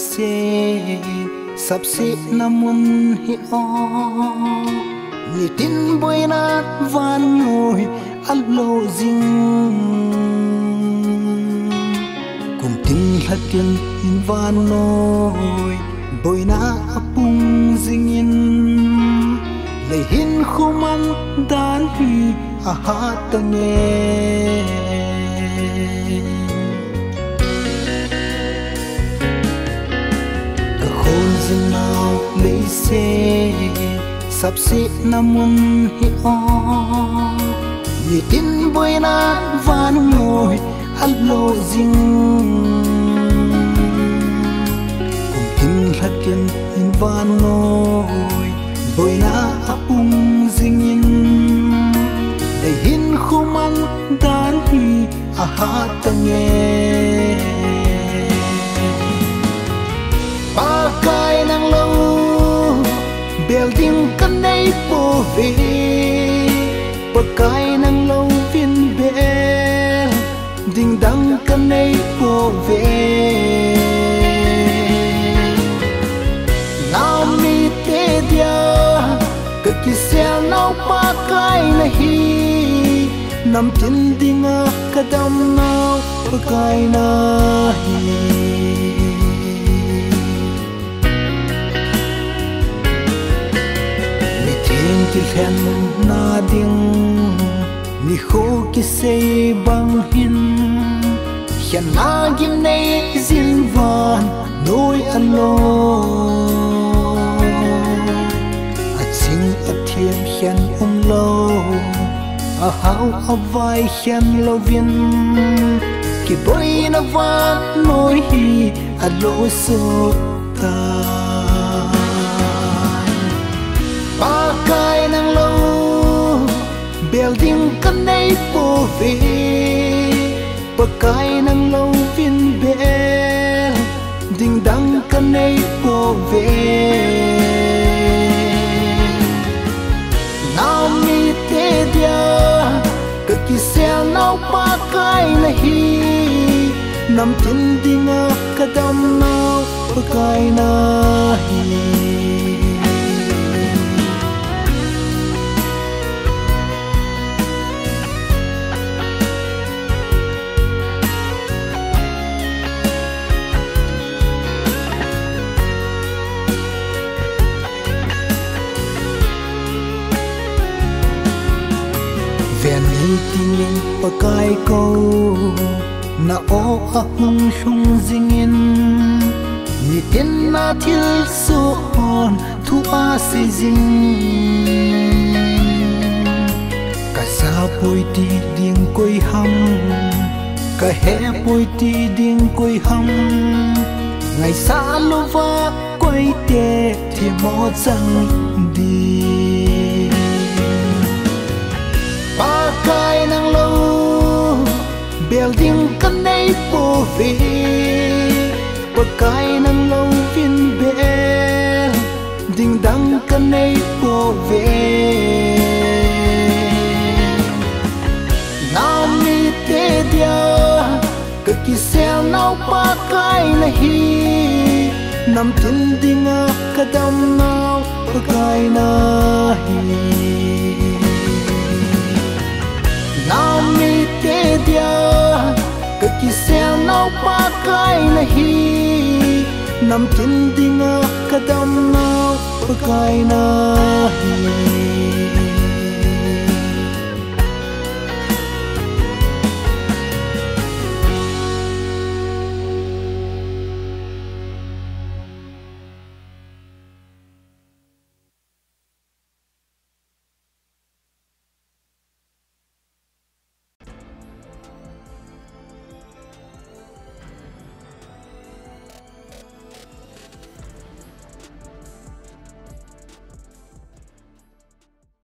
se sắp xếp namun hi o ni tin boy na van ngồi allo ding cùng tin hạt tiền in van ngồi boy na apung ding in lấy hin khuman dan hi a ha tange dừng nào lấy xe sắp xếp namun hi o ni tin boy na van ngồi allo ding cùng tin hạt kiên in van ngồi boy na apung ding in đầy hin khuman dan hi a ha tange pakai nang lâu building kan nay po về pakai nang lâu viên bel ding dang kan nay po về nào mi te dia cái kisel nào pakai nahi nam tin dinga kadam nào pakai nahi ki khen na ding ni kho ki sei bang hin hian na gim nei zin van noi alo a ching a thiam hian lo a hau a vai hian lo vin ki boy na van noi hi alo so ta pakai nang lâu building kan nay po về pakai nang lâu viên bel ding dang kan nay po về nào mi te dia cái kisel nào pakai nahi nam tin dinga kadam nào pakai nahi ven ni tin pakai ko na o a hung hung zingin ni tin na thil so on thu a si zing ka sa poi ti ding koi ham ka he poi ti ding koi ham ngày xa lo va koi te thì mo chang đi pakai nang lâu building kan nay po về pakai nang lâu viên bel ding dang kan nay po về nào mi te dia cái kisel nào pakai nahi nam tin dinga kadam nào pakai nahi nào mi te dia cái kisel nào pakai nahi nam tin dinga kadam nào pakai nahi